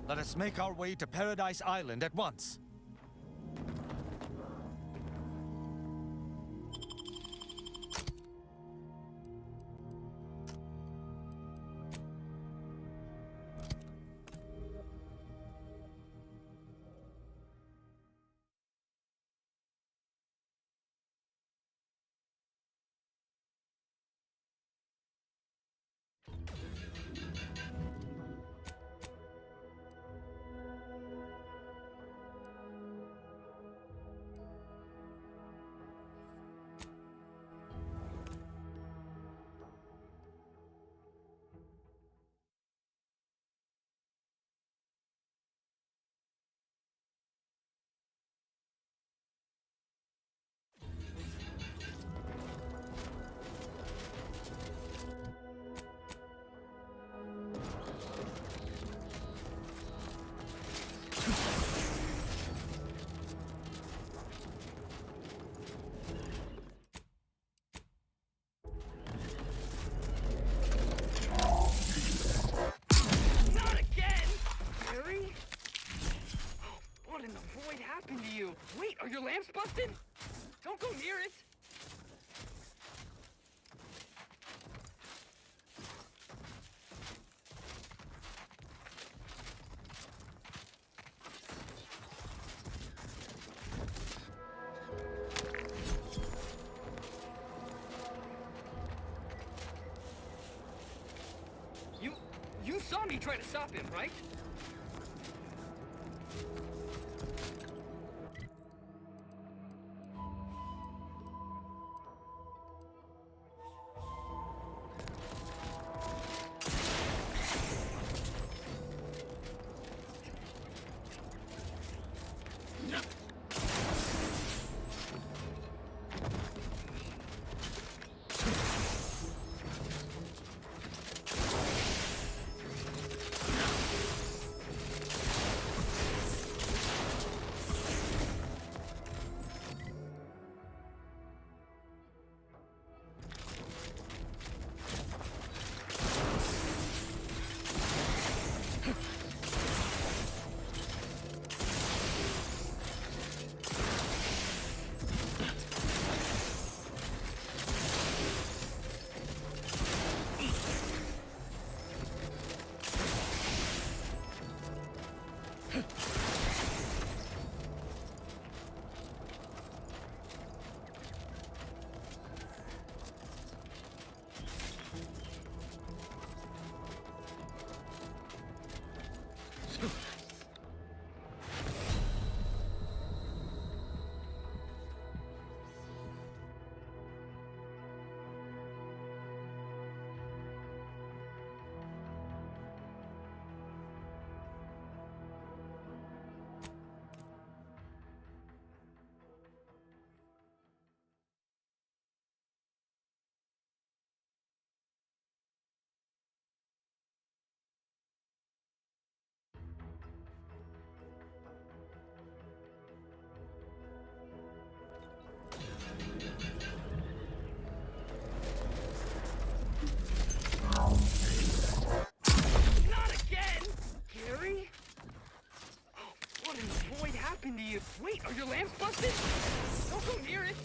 Let us make our way to Paradise Island at once. What in the void happened to you? Wait, are your lamps busted? Don't go near it! You saw me try to stop him, right? Wait, are your lamps busted? Don't go near it!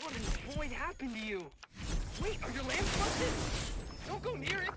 What in the void happened to you? Wait, are your lamps busted? Don't go near it!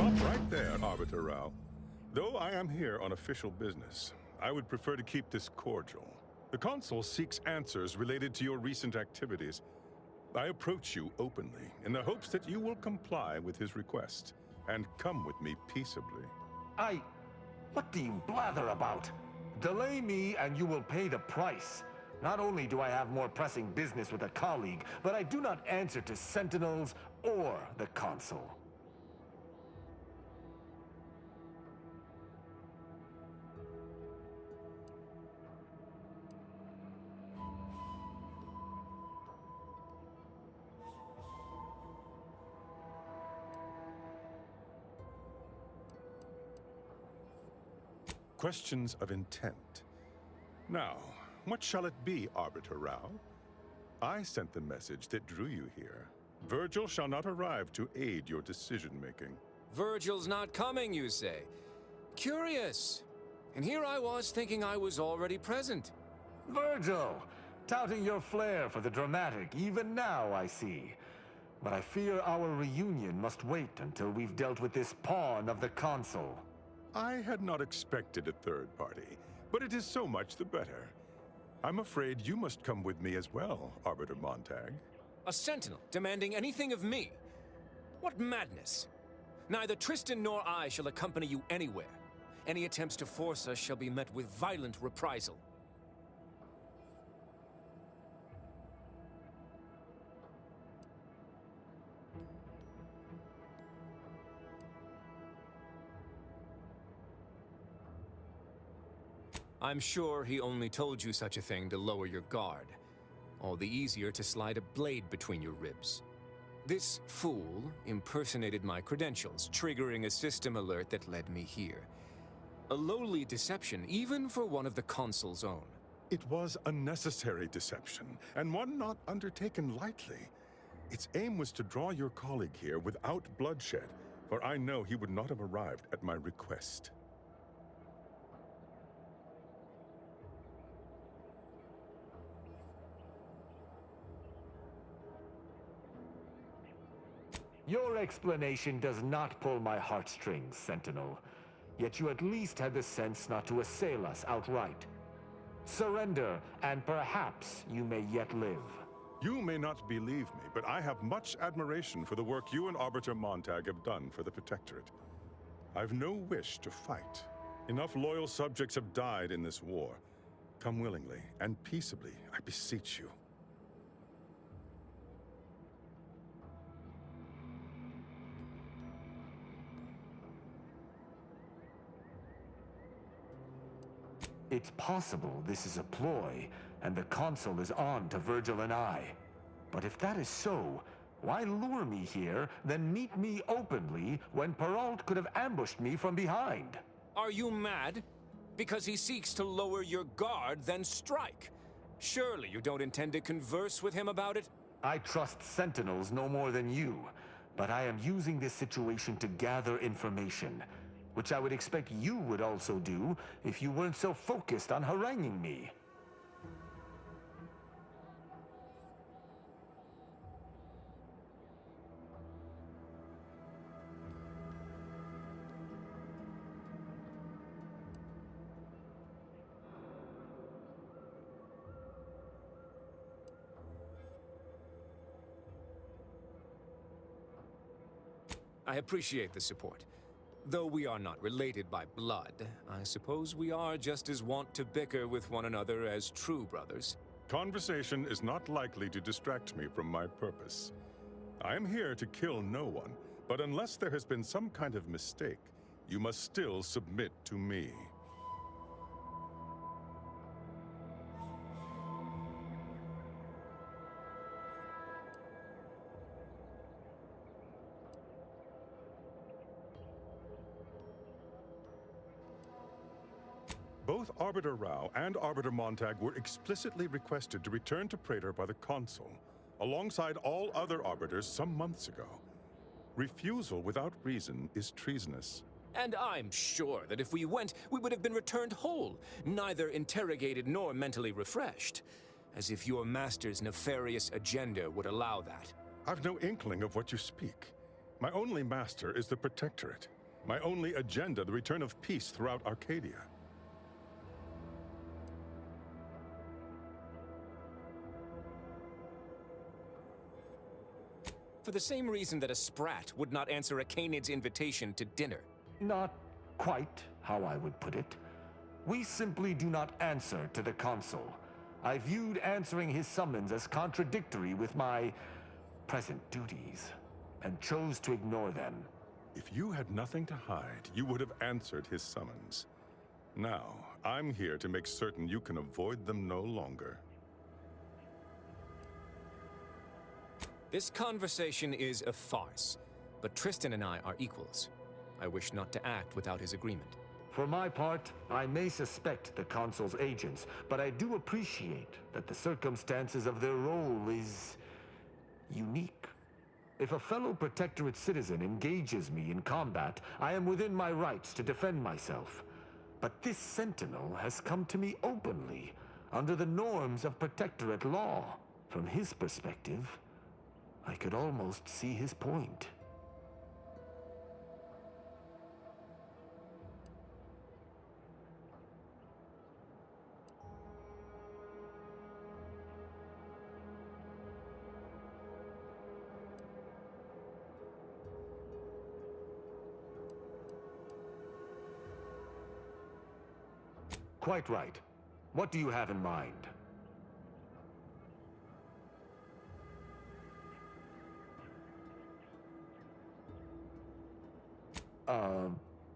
Stop right there, Arbiter Rao. Though I am here on official business, I would prefer to keep this cordial. The Consul seeks answers related to your recent activities. I approach you openly in the hopes that you will comply with his request and come with me peaceably. What do you blather about? Delay me and you will pay the price. Not only do I have more pressing business with a colleague, but I do not answer to Sentinels or the Consul. Questions of intent. Now, what shall it be, Arbiter Rao? I sent the message that drew you here. Virgil shall not arrive to aid your decision-making. Virgil's not coming, you say? Curious. And here I was thinking I was already present. Virgil! Touting your flair for the dramatic, even now, I see. But I fear our reunion must wait until we've dealt with this pawn of the Consul. I had not expected a third party, but it is so much the better. I'm afraid you must come with me as well, Arbiter Montag. A sentinel demanding anything of me? What madness! Neither Tristan nor I shall accompany you anywhere. Any attempts to force us shall be met with violent reprisal. I'm sure he only told you such a thing to lower your guard. All the easier to slide a blade between your ribs. This fool impersonated my credentials, triggering a system alert that led me here. A lowly deception, even for one of the Consul's own. It was a necessary deception, and one not undertaken lightly. Its aim was to draw your colleague here without bloodshed, for I know he would not have arrived at my request. Your explanation does not pull my heartstrings, Sentinel. Yet you at least had the sense not to assail us outright. Surrender, and perhaps you may yet live. You may not believe me, but I have much admiration for the work you and Arbiter Montag have done for the Protectorate. I've no wish to fight. Enough loyal subjects have died in this war. Come willingly and peaceably, I beseech you. It's possible this is a ploy, and the Consul is on to Virgil and I. But if that is so, why lure me here, then meet me openly when Perrault could have ambushed me from behind? Are you mad? Because he seeks to lower your guard, then strike. Surely you don't intend to converse with him about it? I trust Sentinels no more than you, but I am using this situation to gather information, which I would expect you would also do if you weren't so focused on haranguing me. I appreciate the support. Though we are not related by blood, I suppose we are just as wont to bicker with one another as true brothers. Conversation is not likely to distract me from my purpose. I am here to kill no one, but unless there has been some kind of mistake, you must still submit to me. Both Arbiter Rao and Arbiter Montag were explicitly requested to return to Praetor by the Consul, alongside all other Arbiters some months ago. Refusal without reason is treasonous. And I'm sure that if we went, we would have been returned whole, neither interrogated nor mentally refreshed. As if your master's nefarious agenda would allow that. I've no inkling of what you speak. My only master is the Protectorate, My only agenda, the return of peace throughout Arcadia. For the same reason that a sprat would not answer a Canid's invitation to dinner. Not quite how I would put it. We simply do not answer to the consul. I viewed answering his summons as contradictory with my present duties, and chose to ignore them. If you had nothing to hide, you would have answered his summons. Now, I'm here to make certain you can avoid them no longer. This conversation is a farce, but Tristan and I are equals. I wish not to act without his agreement. For my part, I may suspect the consul's agents, but I do appreciate that the circumstances of their role is unique. If a fellow Protectorate citizen engages me in combat, I am within my rights to defend myself. But this sentinel has come to me openly, under the norms of Protectorate law. From his perspective, I could almost see his point. Quite right. What do you have in mind?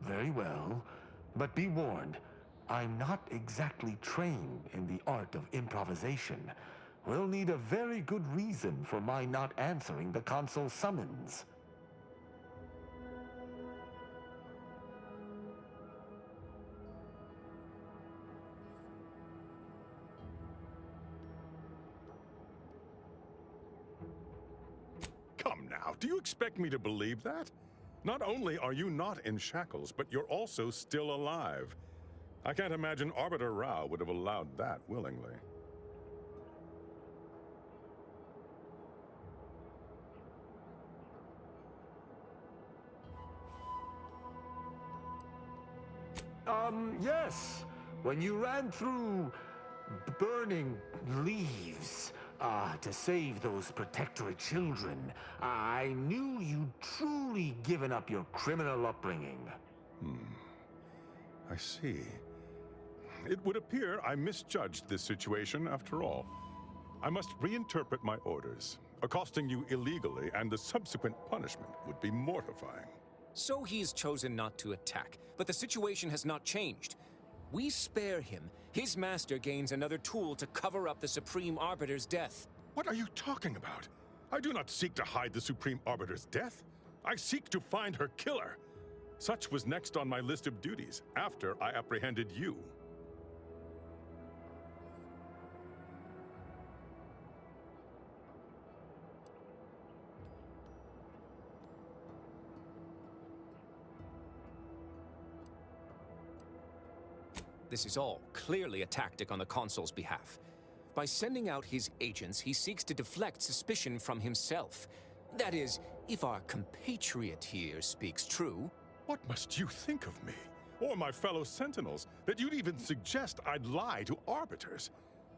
Very well. But be warned, I'm not exactly trained in the art of improvisation. We'll need a very good reason for my not answering the consul's summons. Come now, do you expect me to believe that? Not only are you not in shackles, but you're also still alive. I can't imagine Arbiter Rao would have allowed that willingly. Yes. When you ran through burning leaves to save those Protectorate children, I knew you'd truly given up your criminal upbringing. I see. It would appear I misjudged this situation after all. I must reinterpret my orders. Accosting you illegally and the subsequent punishment would be mortifying. So he's chosen not to attack, but the situation has not changed. We spare him, his master gains another tool to cover up the Supreme Arbiter's death. What are you talking about? I do not seek to hide the Supreme Arbiter's death. I seek to find her killer. Such was next on my list of duties, after I apprehended you. This is all clearly a tactic on the consul's behalf. By sending out his agents, he seeks to deflect suspicion from himself. That is, if our compatriot here speaks true. What must you think of me, or my fellow Sentinels, that you'd even suggest I'd lie to Arbiters?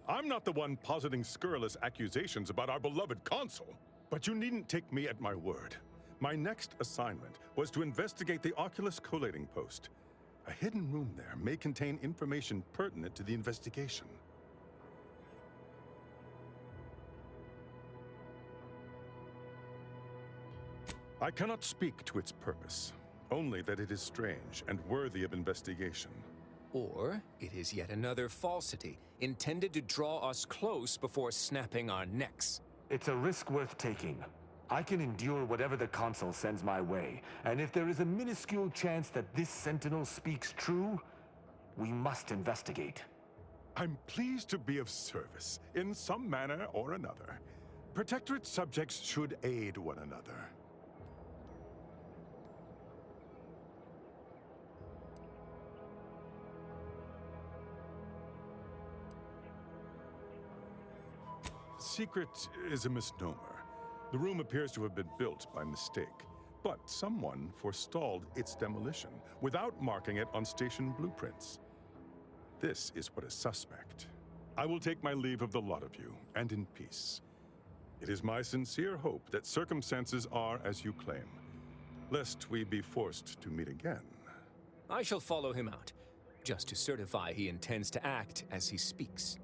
I'm not the one positing scurrilous accusations about our beloved consul. But you needn't take me at my word. My next assignment was to investigate the Oculus collating post. A hidden room there may contain information pertinent to the investigation. I cannot speak to its purpose, only that it is strange and worthy of investigation. Or it is yet another falsity, intended to draw us close before snapping our necks. It's a risk worth taking. I can endure whatever the consul sends my way, and if there is a minuscule chance that this sentinel speaks true, we must investigate. I'm pleased to be of service, in some manner or another. Protectorate subjects should aid one another. Secret is a misnomer. The room appears to have been built by mistake. But someone forestalled its demolition without marking it on station blueprints. This is what is suspect. I will take my leave of the lot of you, and in peace. It is my sincere hope that circumstances are as you claim, lest we be forced to meet again. I shall follow him out, just to certify he intends to act as he speaks.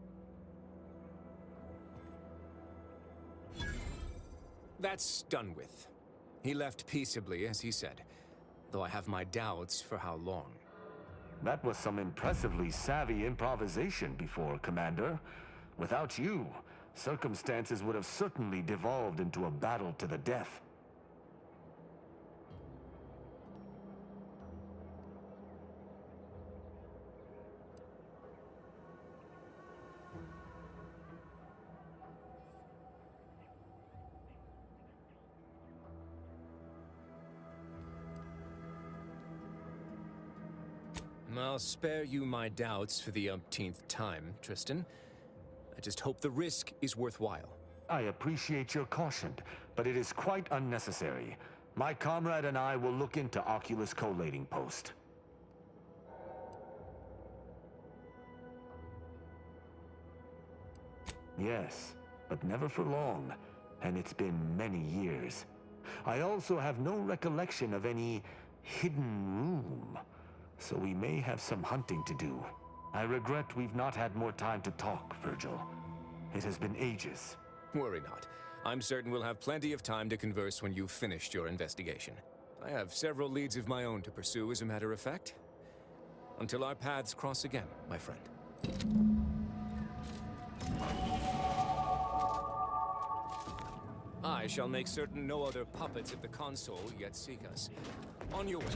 That's done with. He left peaceably, as he said, though I have my doubts for how long. That was some impressively savvy improvisation before, Commander. Without you, circumstances would have certainly devolved into a battle to the death. I'll spare you my doubts for the umpteenth time, Tristan. I just hope the risk is worthwhile. I appreciate your caution, but it is quite unnecessary. My comrade and I will look into Oculus collating post. Yes, but never for long, and it's been many years. I also have no recollection of any hidden room, so we may have some hunting to do. I regret we've not had more time to talk, Virgil. It has been ages. Worry not. I'm certain we'll have plenty of time to converse when you've finished your investigation. I have several leads of my own to pursue, as a matter of fact. Until our paths cross again, my friend. I shall make certain no other puppets at the console yet seek us. On your way.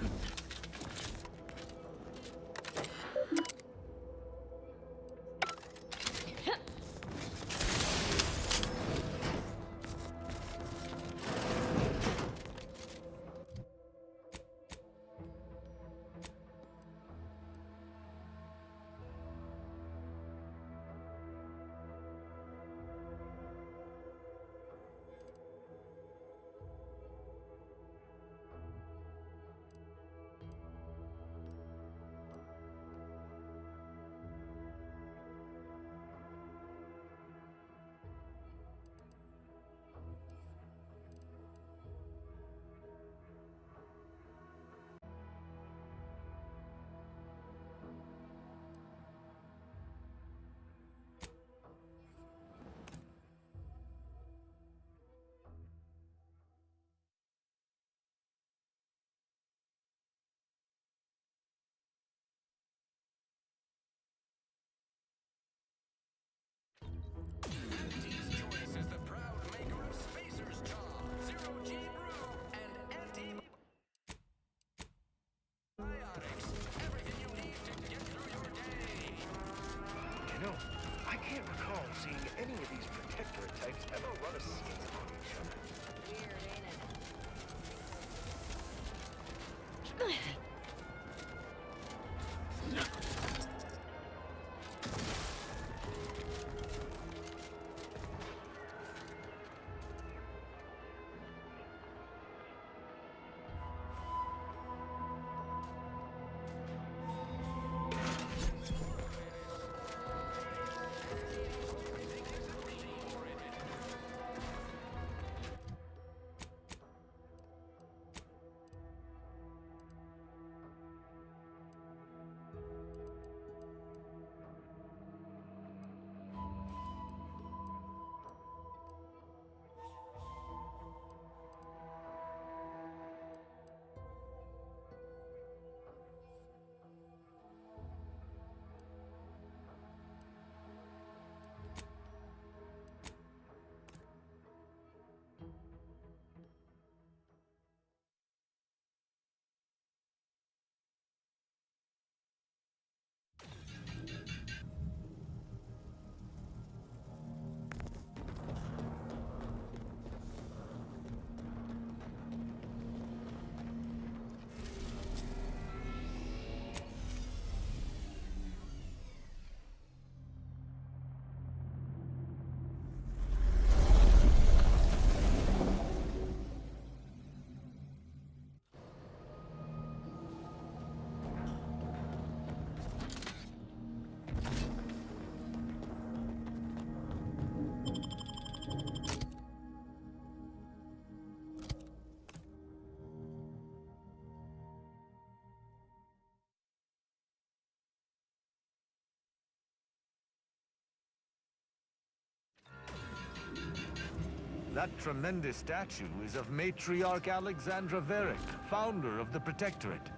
That tremendous statue is of Matriarch Alexandra Varick, founder of the Protectorate.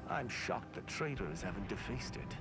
I'm shocked the traitors haven't defaced it.